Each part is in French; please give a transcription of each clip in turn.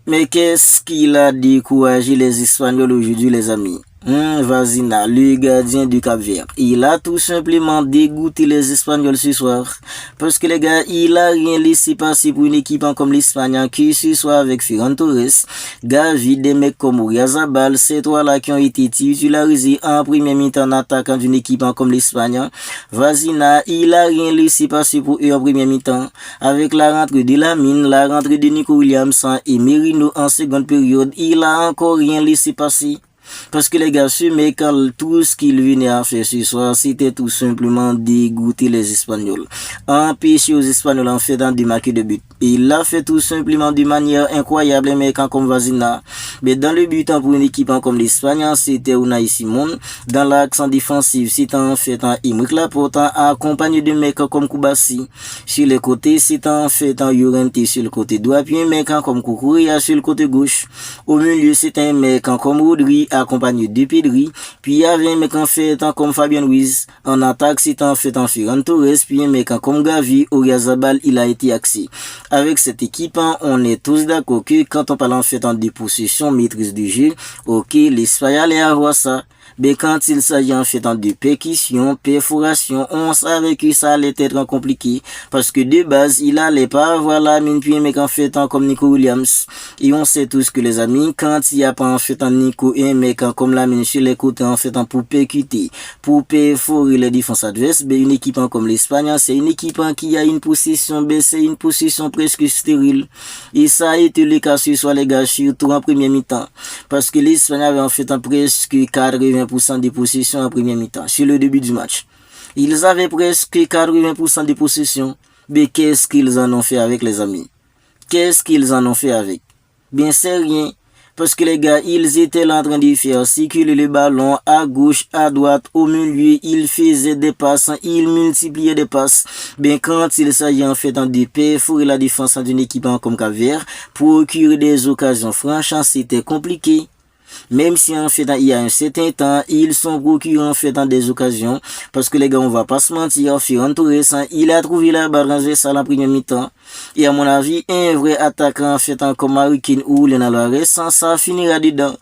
Mais qu'est-ce qu'il a découragé les Espagnols aujourd'hui, les amis? Vazina, le gardien du Cap-Vert, il a tout simplement dégoûté les Espagnols ce soir. Parce que les gars, il a rien laissé passer pour une équipe comme l'Espagne qui ce soir avec Ferran Torres, Gavi, des mecs comme Oyarzabal, ces trois-là qui ont été titularisés en première mi-temps en attaquant d'une équipe comme l'Espagne. Vazina, il a rien laissé passer pour eux en première mi-temps. Avec la rentrée de Lamine, la rentrée de Nico Williams et Merino en seconde période, il a encore rien laissé passer. Parce que les gars, ce mec, tout ce qu'il venait à faire ce soir, c'était tout simplement dégoûter les Espagnols. Empêcher aux Espagnols en fait de marquer de but. Et il l'a fait tout simplement de manière incroyable, les mecs comme Vazina. Mais dans le but pour une équipe comme l'Espagne, c'était Unai Simon. Dans l'accent défensif, c'était en fait Aymeric Laporte, accompagné de mecs comme Koubassi. Sur les côtés, c'était en fait Llorente sur le côté droit, puis un mec comme Cucurella sur le côté gauche. Au milieu, c'était un mec comme Rodri, accompagné de Pedri, puis il y avait un mec en fait comme Fabien Ruiz. En attaque, c'était en fait Ferran Torres, puis un mec comme Gavi, Oyarzabal, il a été axé. Avec cette équipe, on est tous d'accord que quand on parle en fait en dépossession, maîtrise du jeu, ok, l'Espagne allait avoir ça. Mais quand il s'agit en fait de percussion, perforation, on savait que ça allait être compliqué. Parce que de base, il allait pas avoir la mine puis un mec en fait comme Nico Williams. Et on sait tous que les amis, quand il n'y a pas en fait un Nico et un mec comme la mine sur les côtés en fait pour percuter, pour perforer les défenses adverses, ben une équipe comme l'Espagne, c'est une équipe qui a une possession, ben c'est une possession presque stérile. Et ça a été le cas sur les gars, surtout en première mi-temps. Parce que l'Espagne avait en fait presque 80% de possession en première mi-temps, sur le début du match. Ils avaient presque 80% de possession. Mais qu'est-ce qu'ils en ont fait avec, les amis? Qu'est-ce qu'ils en ont fait avec? Bien, c'est rien. Parce que les gars, ils étaient là en train de faire circuler le ballon à gauche, à droite, au milieu. Ils faisaient des passes, ils multipliaient des passes. Bien, quand il s'agit en fait de perforer la défense d'une équipe comme Cap-Vert, procurer des occasions franches, c'était compliqué. Même si en fait il y a un certain temps, ils sont procurés en fait dans des occasions. Parce que les gars, on va pas se mentir, Ferran Torres, il a trouvé la balle transversale en première mi-temps. Et à mon avis, un vrai attaquant en fait comme Harry Kane ou Lionel Alvarez, ça finira dedans.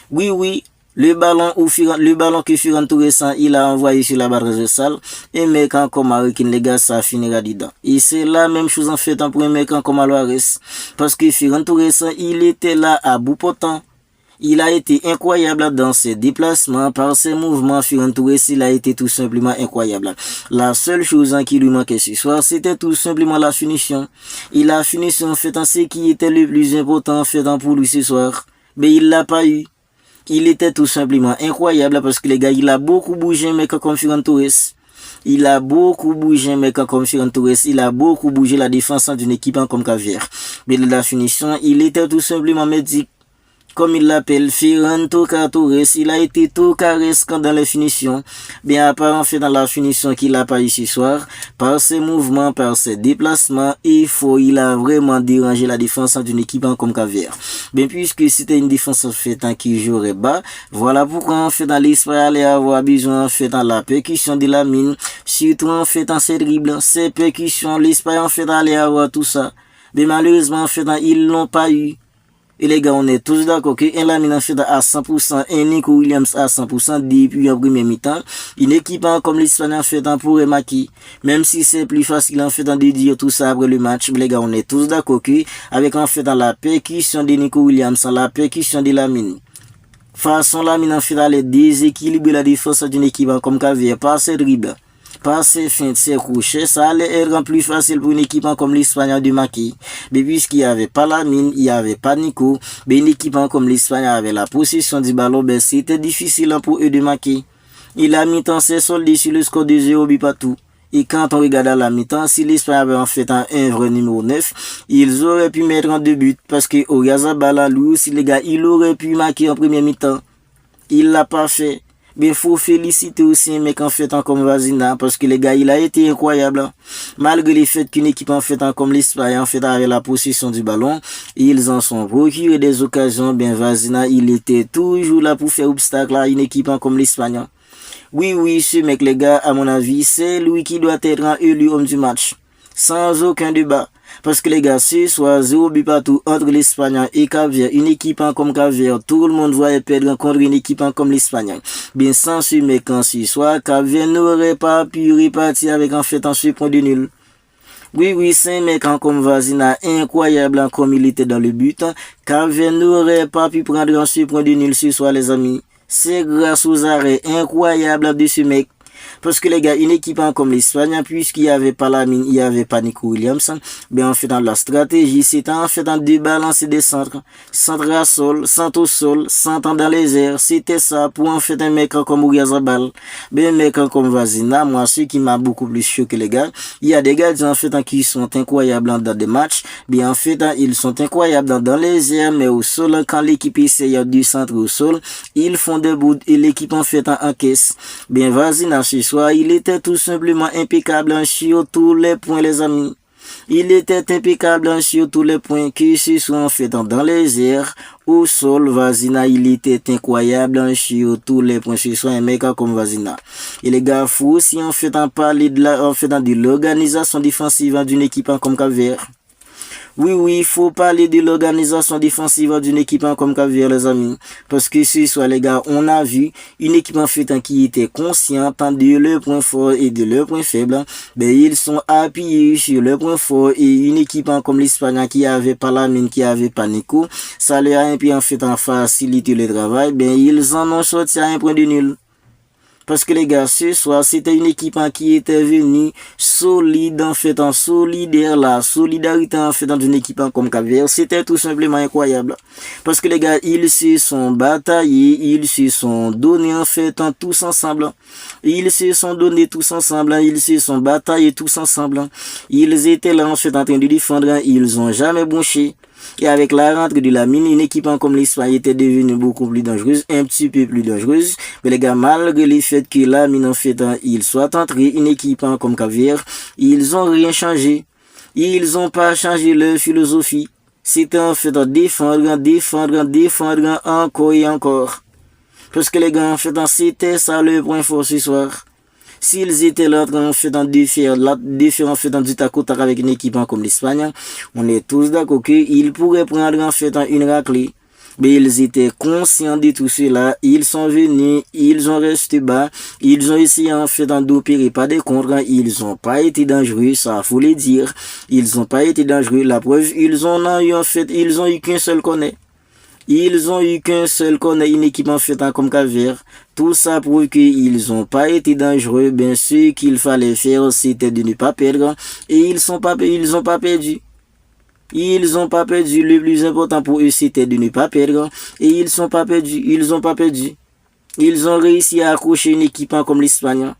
Oui, le ballon que Ferran Torres il a envoyé sur la barre transversale, et mec comme Harry Kane, les gars, ça finira dedans. Et c'est la même chose en fait pour un mec comme Alvarez. Parce que Ferran Torres, il était là à bout portant. Il a été incroyable dans ses déplacements, par ses mouvements. Ferran Torres, il a été tout simplement incroyable. La seule chose qui lui manquait ce soir, c'était tout simplement la finition. Et la finition, en fait, ce qui était le plus important, en fait, pour lui ce soir. Mais il l'a pas eu. Il était tout simplement incroyable parce que les gars, il a beaucoup bougé, mais comme Ferran Torres. Il a beaucoup bougé, mais comme Ferran Torres, il a beaucoup bougé la défense d'une équipe comme Cap-Vert. Mais la finition, il était tout simplement médic. Comme il l'appelle, Ferran Torres, il a été tout caressant dans les finitions. Bien à part en fait dans la finition qu'il a pas eu ce soir, par ses mouvements, par ses déplacements, il a vraiment dérangé la défense d'une équipe comme Cap-Vert. Bien puisque c'était une défense en fait qui jouerait bas, voilà pourquoi en fait dans l'Espagne allait avoir besoin en fait dans la percussion de la mine, surtout en fait dans ses dribbles, ses percussions, l'Espagne en fait allait avoir tout ça. Mais malheureusement en fait ils l'ont pas eu. Et les gars, on est tous d'accord que Lamine en fait à 100%, et Nico Williams à 100% depuis en premier mi-temps. Une équipe comme l'Espagne en fait pourrait marquer. Même si c'est plus facile en fait de dire tout ça après le match. Mais les gars, on est tous d'accord que avec en fait dans la percussion de Nico Williams, la percussion de Lamine. Façon Lamine en fait aller déséquilibrer la défense d'une équipe comme Cap-Vert par ses dribbles. Par ses feintes, ses crochets, ça allait être plus facile pour une équipe comme l'Espagne de marquer. Mais puisqu'il n'y avait pas Lamine, il n'y avait pas Nico, mais une équipe comme l'Espagne avait la possession du ballon, ben c'était difficile pour eux de marquer. Il a mi-temps s'est soldé sur le score de 0 but partout. Et quand on regarde à la mi-temps, si l'Espagne avait en fait un vrai numéro 9, ils auraient pu mettre en 2 buts. Parce que Oyarzabal, lui aussi, les gars, il aurait pu marquer en première mi-temps. Il l'a pas fait. Mais faut féliciter aussi un mec en fait comme Vazina parce que les gars il a été incroyable. Malgré le fait qu'une équipe en fait comme l'Espagne en fait avait la possession du ballon, ils en sont procuré des occasions. Bien Vazina il était toujours là pour faire obstacle à une équipe comme l'Espagne. Oui, ce mec les gars à mon avis c'est lui qui doit être élu homme du match. sans aucun débat. Parce que les gars, ce soir, 0 but partout entre l'Espagne et Cap-Vert. Une équipe comme Cap-Vert, tout le monde voit perdre contre une équipe comme l'Espagne. Bien sans ce mec, quand ce soir, Cap-Vert n'aurait pas pu repartir avec en fait un point de nul. Oui, c'est un mec comme Vazina, incroyable comme il était dans le but. Cap-Vert n'aurait pas pu prendre un point de nul ce soir, les amis. C'est grâce aux arrêts incroyables de ce mec. Parce que les gars, une équipe comme l'Espagne, puisqu'il n'y avait pas Lamine, il n'y avait pas Nico Williams, ben en fait dans la stratégie, c'était en fait en débalancer des centres. Centre à sol, centre au sol, centre dans les airs. C'était ça pour en fait un mec comme Ouyazabal. Ben un mec comme Vazina, moi, ce qui m'a beaucoup plus choqué les gars, il y a des gars en fait qui sont incroyables dans des matchs, bien en fait ils sont incroyables dans les airs, mais au sol, quand l'équipe essaye du centre au sol, ils font debout et l'équipe en fait en caisse. Bien Vazina, ce soir, il était tout simplement impeccable sur tous les points, les amis. Il était impeccable sur tous les points, que ce soit en fait dans les airs, au sol, Vazina, il était incroyable sur tous les points, ce soit un mec comme Vazina. Et les gars, faut aussi en fait en parler de l'organisation défensive d'une équipe comme Cap-Vert. Oui, il faut parler de l'organisation défensive d'une équipe comme Cap-Vert, les amis. Parce que ce soir, les gars, on a vu une équipe en fait qui était consciente de leurs points forts et de leurs points faibles. Ben, ils sont appuyés sur leurs points forts et une équipe comme l'Espagne qui avait pas Lamine, qui avait pas Nico, ça leur a un peu en fait en facilité le travail. Ben, ils en ont sorti à un point de nul. Parce que les gars, ce soir, c'était une équipe qui était venue solide, en fait, en solidaire, la solidarité, en fait, dans une équipe comme Cap-Vert, c'était tout simplement incroyable. Parce que les gars, ils se sont bataillés, ils se sont donnés, en fait, tous ensemble. Ils se sont donnés tous ensemble, ils se sont bataillés tous ensemble. Ils étaient là, en fait, en train de défendre, ils ont jamais bronché. Et avec la rentrée de Lamine, une équipe comme l'Espagne était devenue beaucoup plus dangereuse, un petit peu plus dangereuse. Mais les gars, malgré le fait que Lamine en fait, il soit entré, une équipe comme Cap-Vert, ils ont rien changé. Ils ont pas changé leur philosophie. C'était en fait défendre encore et encore. Parce que les gars, en fait, c'était ça le point fort ce soir. S'ils étaient là en fait de faire en fait du tac au tac avec une équipe comme l'Espagne, on est tous d'accord qu'ils pourraient prendre en fait une raclée. Mais ils étaient conscients de tout cela, ils sont venus, ils ont resté bas, ils ont essayé en fait d'opérer pas des contres, ils ont pas été dangereux, ça faut le dire, ils ont pas été dangereux, la preuve, ils ont eu qu'un seul connaît. Ils ont eu qu'un seul connaît une équipe en fait comme Cap-Vert. Tout ça prouve qu'ils n'ont pas été dangereux. Bien sûr qu'il fallait faire, c'était de ne pas perdre. Et ils ont pas perdu. Ils ont pas perdu. Le plus important pour eux, c'était de ne pas perdre. Et ils sont pas perdus. Ils ont pas perdu. Ils ont réussi à accrocher une équipe comme l'Espagne.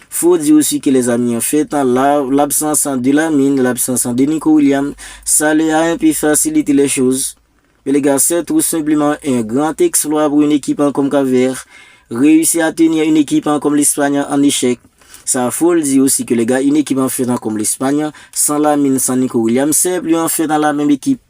Faut dire aussi que les amis, en fait, l'absence de Lamine, l'absence de Nico Williams, ça leur a un peu facilité les choses. Mais les gars, c'est tout simplement un grand exploit pour une équipe comme Cap-Vert. Réussir à tenir une équipe comme l'Espagne en échec. Ça faut le dire aussi que les gars, une équipe en fait comme l'Espagne, sans Lamine, sans Nico Williams, c'est plus en fait dans la même équipe.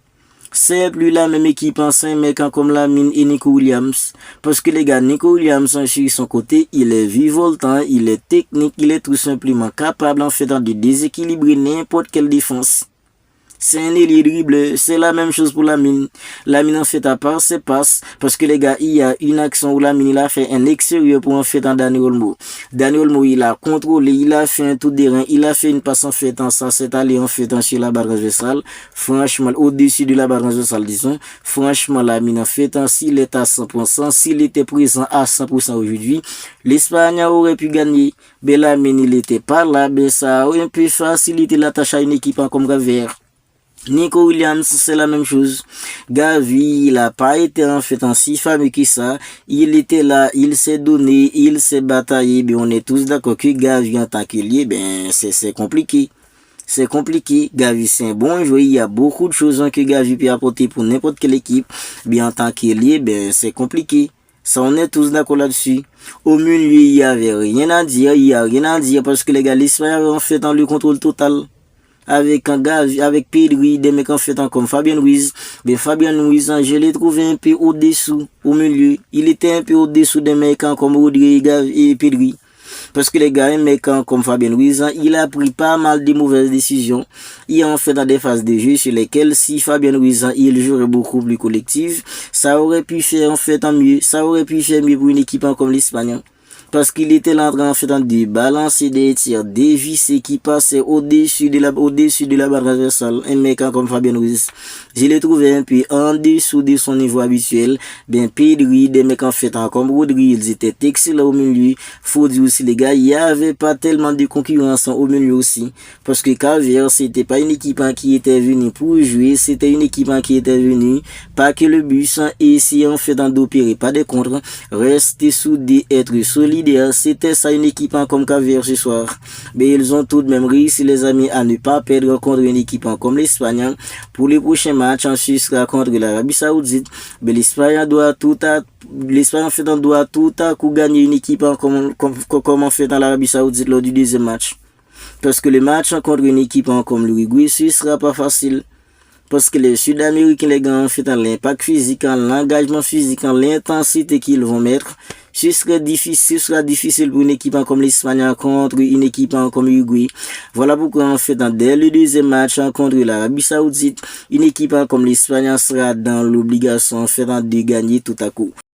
C'est plus la même équipe en 5 mecs comme Lamine et Nico Williams. Parce que les gars, Nico Williams, sur son côté, il est vivoltant, il est technique, il est tout simplement capable en fait de déséquilibrer n'importe quelle défense. C'est un ailier dribble, c'est la même chose pour Lamine. Lamine en fait à part ses passes, parce que les gars, il y a une action où Lamine il a fait un extérieur pour en fait en Dani Olmo. Dani Olmo il a contrôlé, il a fait un tout terrain, il a fait une passe en fait en ça, c'est allé en fait sur la barre transversale. Franchement, au-dessus de la barre transversale, disons. Franchement, Lamine en fait, s'il est à 100%, s'il était présent à 100% aujourd'hui, l'Espagne aurait pu gagner. Mais Lamine il était pas là, mais ça a un peu facilité la tâche à une équipe comme Cap-Vert. Nico Williams, c'est la même chose. Gavi, il a pas été en fait en si fameux que ça. Il était là, il s'est donné, il s'est bataillé. Ben, on est tous d'accord que Gavi en tant qu'ailier, ben, c'est compliqué. C'est compliqué. Gavi, c'est un bon joueur. Il y a beaucoup de choses que Gavi peut apporter pour n'importe quelle équipe. Ben, en tant qu'ailier, ben, c'est compliqué. Ça, on est tous d'accord là-dessus. Au milieu, il y avait rien à dire. Il y a rien à dire parce que les gars, l'Espagne avait en fait dans le contrôle total. Avec un gars, avec Pedri, des mecs en fait comme Fabien Ruiz. Mais Fabien Ruiz, je l'ai trouvé un peu au-dessous, au milieu. Il était un peu au-dessous des mecs comme Rodri et Pedri. Parce que les gars, un mec comme Fabien Ruiz, il a pris pas mal de mauvaises décisions. Il en fait dans des phases de jeu sur lesquelles si Fabien Ruiz, il jouerait beaucoup plus collectif, ça aurait pu faire en fait en mieux. Ça aurait pu faire mieux pour une équipe comme l'Espagne. Parce qu'il était là en train de balancer des tirs dévissés qui passaient au-dessus de la barre transversale. Un mec comme Fabien Ruiz, je l'ai trouvé un peu en dessous de son niveau habituel. Ben Pedri, des mecs comme Rodri, ils étaient excellents au milieu. Faut dire aussi les gars, il y avait pas tellement de concurrence au milieu aussi. Parce que Cavier, c'était pas une équipe qui était venue pour jouer, c'était une équipe qui était venue pas que le bus et si d'opérer pas des contre, rester soudé, être solide. C'était ça une équipe comme Cavier ce soir. Mais ils ont tout de même réussi les amis à ne pas perdre contre une équipe comme l'Espagne. Pour les prochains matchs, ce sera contre l'Arabie Saoudite. Mais l'Espagne doit tout à coup gagner une équipe comme en fait dans l'Arabie Saoudite lors du deuxième match. Parce que le match contre une équipe comme l'Uruguay, ce sera pas facile. Parce que les Sud-Américains, les gars, en fait, l'impact physique, l'engagement physique, l'intensité qu'ils vont mettre, ce sera difficile pour une équipe comme l'Espagne contre une équipe comme l'Uruguay. Voilà pourquoi, en fait, dès le deuxième match contre l'Arabie Saoudite, une équipe comme l'Espagne sera dans l'obligation, en fait, de gagner tout à coup.